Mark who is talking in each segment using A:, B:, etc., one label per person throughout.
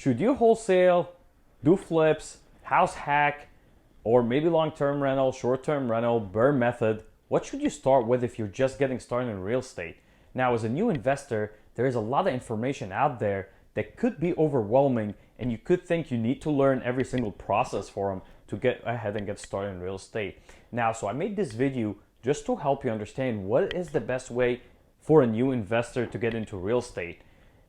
A: Should you wholesale, do flips, house hack, or maybe long-term rental, short-term rental, BRRRR method? What should you start with if you're just getting started in real estate? Now, as a new investor, there is a lot of information out there that could be overwhelming, and you could think you need to learn every single process for them to get ahead and get started in real estate. Now, so I made this video just to help you understand what is the best way for a new investor to get into real estate.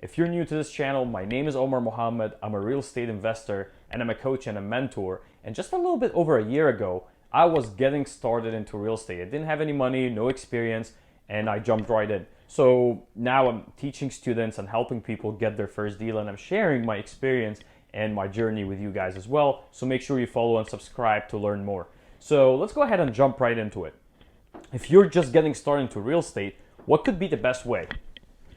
A: If you're new to this channel, my name is Omar Mohammed. I'm a real estate investor and I'm a coach and a mentor. And just a little bit over a year ago, I was getting started into real estate. I didn't have any money, no experience, and I jumped right in. So now I'm teaching students and helping people get their first deal, and I'm sharing my experience and my journey with you guys as well. So make sure you follow and subscribe to learn more. So let's go ahead and jump right into it. If you're just getting started into real estate, what could be the best way?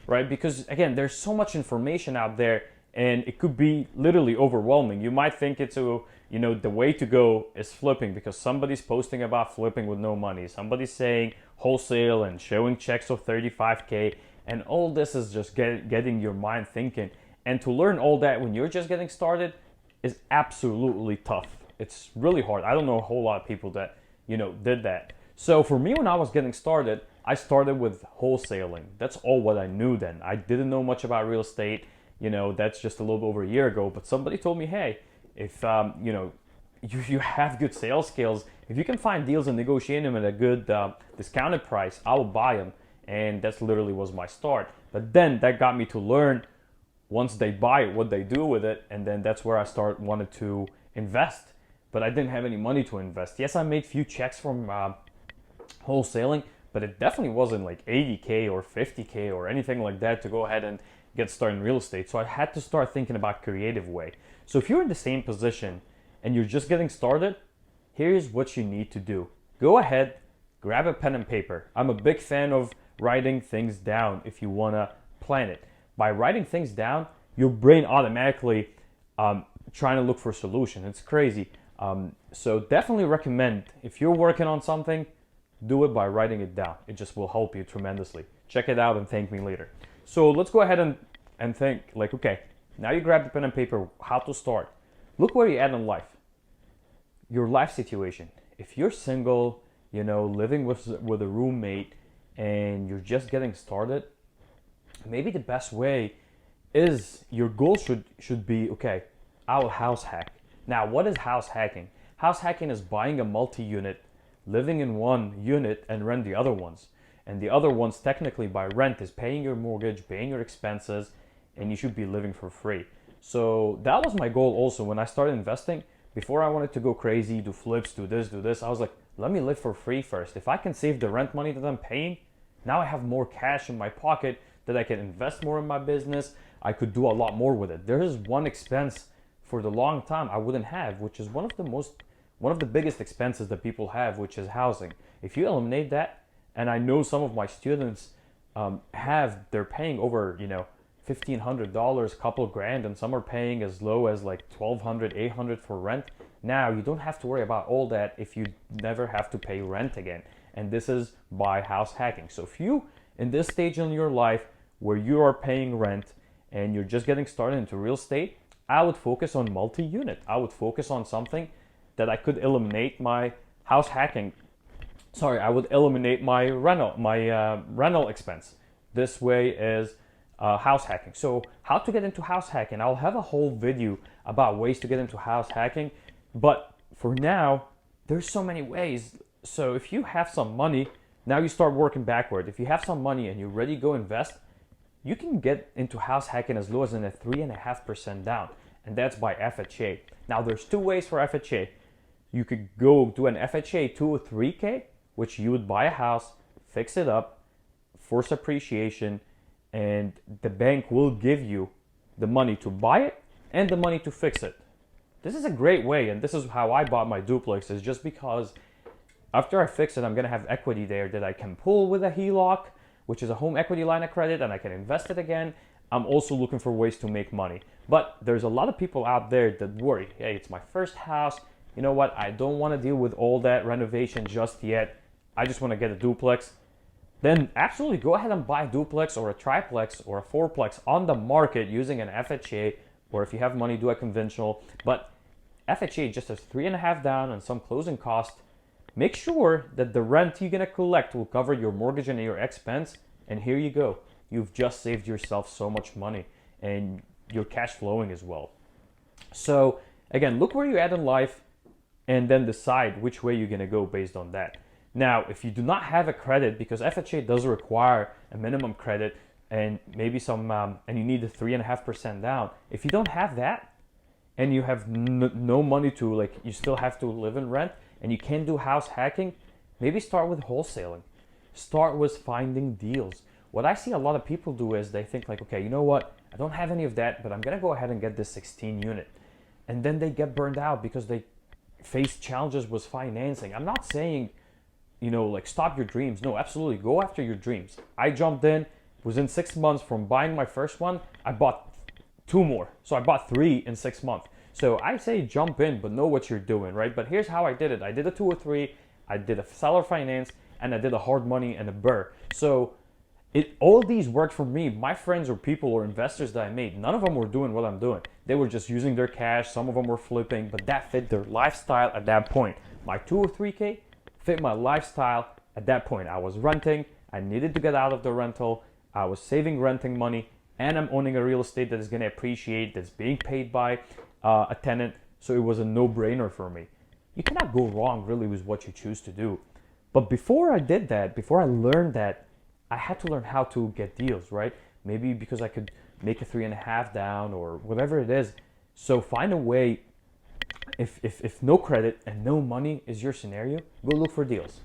A: Right? Because again, there's so much information out there and it could be literally overwhelming. You might think the way to go is flipping because somebody's posting about flipping with no money. Somebody's saying wholesale and showing checks of 35K, and all this is just getting your mind thinking. And to learn all that when you're just getting started is absolutely tough. It's really hard. I don't know a whole lot of people that, did that. So for me, when I was getting started, I started with wholesaling. That's all what I knew then. I didn't know much about real estate. That's just a little bit over a year ago. But somebody told me, hey, if you have good sales skills, if you can find deals and negotiate them at a good discounted price, I will buy them. And that's literally was my start. But then that got me to learn once they buy it, what they do with it. And then that's where I wanted to invest. But I didn't have any money to invest. Yes, I made few checks from wholesaling, but it definitely wasn't like 80K or 50K or anything like that to go ahead and get started in real estate. So I had to start thinking about creative way. So if you're in the same position and you're just getting started, here's what you need to do. Go ahead, grab a pen and paper. I'm a big fan of writing things down if you want to plan it. By writing things down, your brain automatically trying to look for a solution. It's crazy. So definitely recommend, if you're working on something, do it by writing it down. It just will help you tremendously. Check it out and thank me later. So let's go ahead and think like, okay, now you grab the pen and paper, how to start. Look where you're at in life. Your life situation. If you're single, living with a roommate and you're just getting started, maybe the best way is your goal should be, okay, I will house hack. Now, what is house hacking? House hacking is buying a multi-unit, living in one unit and rent the other ones. And the other ones technically by rent is paying your mortgage, paying your expenses, and you should be living for free. So that was my goal also when I started investing. Before I wanted to go crazy, do flips, do this, I was like, let me live for free first. If I can save the rent money that I'm paying, now I have more cash in my pocket that I can invest more in my business. I could do a lot more with it. There is one expense for the long time I wouldn't have, which is one of the biggest expenses that people have, which is housing. If you eliminate that, and I know some of my students they're paying over, $1,500, couple grand, and some are paying as low as like $1,200, $800 for rent. Now you don't have to worry about all that if you never have to pay rent again. And this is by house hacking. So if you, in this stage in your life where you are paying rent and you're just getting started into real estate, I would focus on multi-unit. I would focus on something that I could eliminate my house hacking. I would eliminate my rental expense. This way is house hacking. So how to get into house hacking? I'll have a whole video about ways to get into house hacking. But for now, there's so many ways. So if you have some money, now you start working backward. If you have some money and you're ready to go invest, you can get into house hacking as low as in a 3.5% down. And that's by FHA. Now there's two ways for FHA. You could go do an FHA 2 or 3K, which you would buy a house, fix it up, force appreciation, and the bank will give you the money to buy it and the money to fix it. This is a great way, and this is how I bought my duplex, is just because after I fix it, I'm gonna have equity there that I can pull with a HELOC, which is a home equity line of credit, and I can invest it again. I'm also looking for ways to make money. But there's a lot of people out there that worry, hey, it's my first house. You know what? I don't want to deal with all that renovation just yet. I just want to get a duplex. Then absolutely go ahead and buy a duplex or a triplex or a fourplex on the market using an FHA or if you have money, do a conventional. But FHA just has 3.5 down and some closing cost. Make sure that the rent you're gonna collect will cover your mortgage and your expense. And here you go. You've just saved yourself so much money, and you're cash flowing as well. So again, look where you're at in life and then decide which way you're gonna go based on that. Now, if you do not have a credit, because FHA does require a minimum credit and maybe some, and you need a 3.5% down. If you don't have that and you have no money to, like, you still have to live in rent and you can't do house hacking, maybe start with wholesaling. Start with finding deals. What I see a lot of people do is they think like, okay, you know what? I don't have any of that, but I'm gonna go ahead and get this 16 unit. And then they get burned out because they face challenges with financing. I'm not saying, like, stop your dreams. No, absolutely, go after your dreams. I jumped in, within 6 months from buying my first one, I bought 2 more. So I bought 3 in 6 months. So I say jump in, but know what you're doing, right? But here's how I did it. I did a 2 or 3, I did a seller finance, and I did a hard money and a burr. So all these worked for me. My friends or people or investors that I made, none of them were doing what I'm doing. They were just using their cash. Some of them were flipping, but that fit their lifestyle at that point. My 2 or 3K fit my lifestyle at that point. I was renting. I needed to get out of the rental. I was saving renting money, and I'm owning a real estate that is going to appreciate, that's being paid by a tenant. So it was a no-brainer for me. You cannot go wrong really with what you choose to do. But before I did that, before I learned that, I had to learn how to get deals, right? Maybe because I could make a 3.5 down or whatever it is. So find a way. If no credit and no money is your scenario, go look for deals.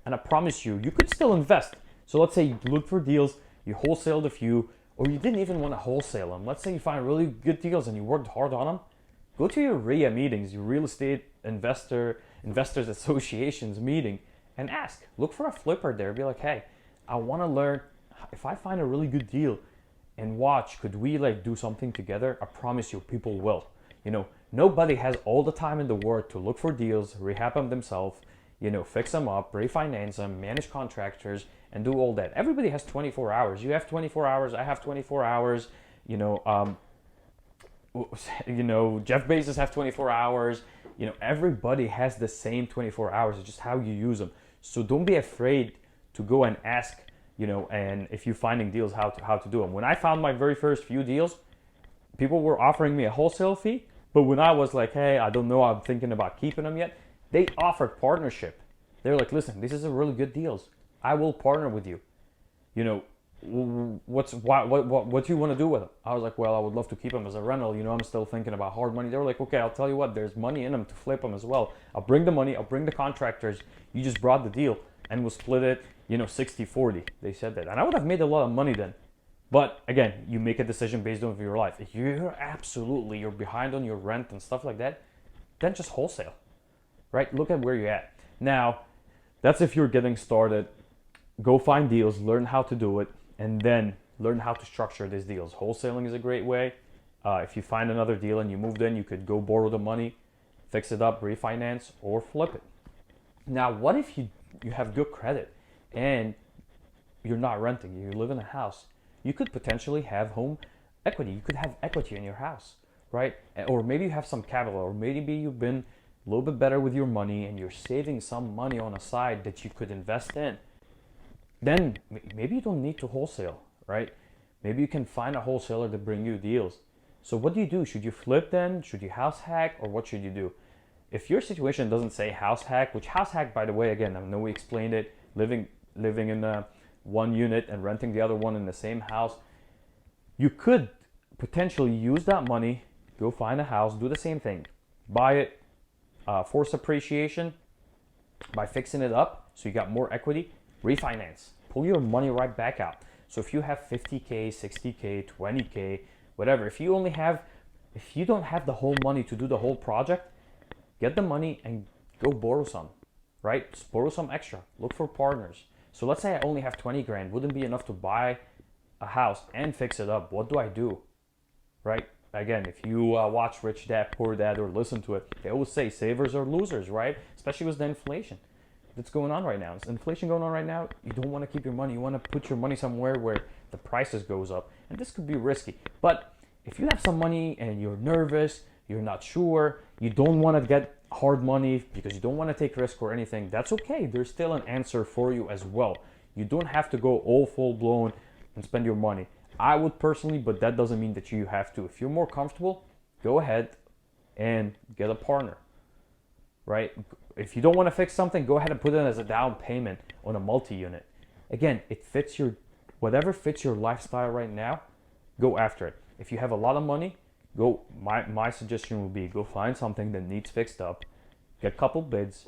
A: And I promise you, you could still invest. So let's say you look for deals, you wholesaled a few, or you didn't even want to wholesale them. Let's say you find really good deals and you worked hard on them. Go to your RIA meetings, your real estate investors associations meeting, and ask. Look for a flipper there. Be like, hey, I want to learn. If I find a really good deal and watch, could we like do something together? I promise you, people will. Nobody has all the time in the world to look for deals, rehab them themselves, fix them up, refinance them, manage contractors, and do all that. Everybody has 24 hours. You have 24 hours. I have 24 hours. Jeff Bezos have 24 hours. Everybody has the same 24 hours. It's just how you use them. So don't be afraid to go and ask, and if you're finding deals, how to do them. When I found my very first few deals, people were offering me a wholesale fee. But when I was like, hey, I don't know, I'm thinking about keeping them yet, they offered partnership. They're like, listen, this is a really good deals. I will partner with you. What do you want to do with them? I was like, well, I would love to keep them as a rental. I'm still thinking about hard money. They were like, okay, I'll tell you what, there's money in them to flip them as well. I'll bring the money, I'll bring the contractors. You just brought the deal and we'll split it, 60-40. They said that. And I would have made a lot of money then. But again, you make a decision based on your life. If you're behind on your rent and stuff like that, then just wholesale, right? Look at where you're at. Now, that's if you're getting started. Go find deals, learn how to do it, and then learn how to structure these deals. Wholesaling is a great way. If you find another deal and you moved in, you could go borrow the money, fix it up, refinance, or flip it. Now, what if you have good credit and you're not renting, you live in a house? You could potentially have home equity. You could have equity in your house, right? Or maybe you have some capital, or maybe you've been a little bit better with your money and you're saving some money on the side that you could invest in. Then maybe you don't need to wholesale, right? Maybe you can find a wholesaler to bring you deals. So what do you do? Should you flip then? Should you house hack? Or what should you do? If your situation doesn't say house hack, which house hack, by the way, again, I know we explained it, living in one unit and renting the other one in the same house, you could potentially use that money, go find a house, do the same thing, buy it, force appreciation by fixing it up so you got more equity, refinance, pull your money right back out. So if you have 50K, 60K, 20K, whatever, if you don't have the whole money to do the whole project, get the money and go borrow some, right? Just borrow some extra, look for partners. So let's say I only have 20 grand, wouldn't be enough to buy a house and fix it up. What do I do, right? Again, if you watch Rich Dad, Poor Dad or listen to it, they always say savers are losers, right? Especially with the inflation that's going on right now. There's inflation going on right now. You don't want to keep your money. You want to put your money somewhere where the prices goes up. And this could be risky. But if you have some money and you're nervous, you're not sure, you don't want to get hard money because you don't want to take risk or anything, that's okay. There's still an answer for you as well. You don't have to go all full blown and spend your money. I would personally, but that doesn't mean that you have to. If you're more comfortable, go ahead and get a partner, right? If you don't want to fix something, go ahead and put it as a down payment on a multi-unit. Again, it fits your, whatever fits your lifestyle right now, go after it. If you have a lot of money, go, my suggestion would be go find something that needs fixed up, get a couple bids,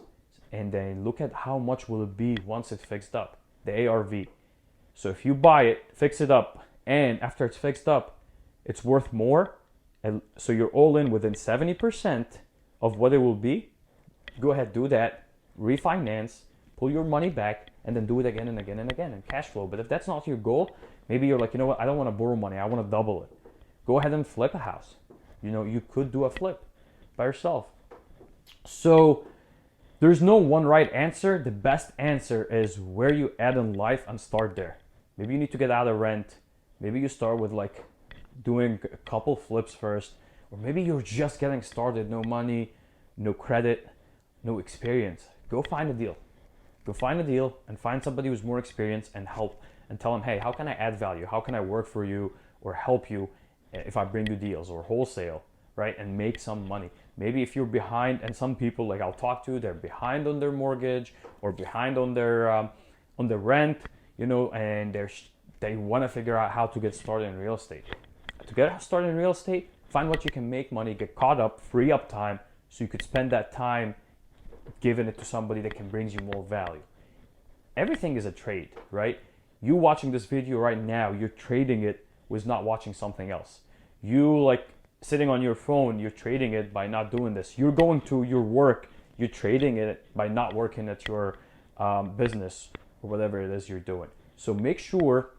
A: and then look at how much will it be once it's fixed up, the ARV. So if you buy it, fix it up, and after it's fixed up, it's worth more, and so you're all in within 70% of what it will be, go ahead, do that, refinance, pull your money back, and then do it again and again and again and cash flow. But if that's not your goal, maybe you're like, you know what, I don't want to borrow money, I want to double it. Go ahead and flip a house. You know, you could do a flip by yourself. So there's no one right answer. The best answer is where you at in life and start there. Maybe you need to get out of rent. Maybe you start with like doing a couple flips first, or maybe you're just getting started, no money, no credit, no experience. Go find a deal. Go find a deal and find somebody who's more experienced and help, and tell them, hey, how can I add value? How can I work for you or help you if I bring you deals or wholesale, right? And make some money. Maybe if you're behind, and some people like I'll talk to, they're behind on their mortgage or behind on their rent, you know, and they want to figure out how to get started in real estate. To get started in real estate, find what you can make money, get caught up, free up time, so you could spend that time giving it to somebody that can bring you more value. Everything is a trade, right? You watching this video right now, you're trading it with not watching something else. You like sitting on your phone, you're trading it by not doing this. You're going to your work, you're trading it by not working at your business or whatever it is you're doing. So make sure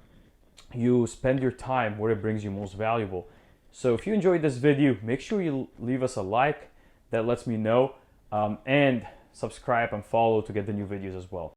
A: you spend your time where it brings you most valuable. So if you enjoyed this video, make sure you leave us a like. That lets me know, and subscribe and follow to get the new videos as well.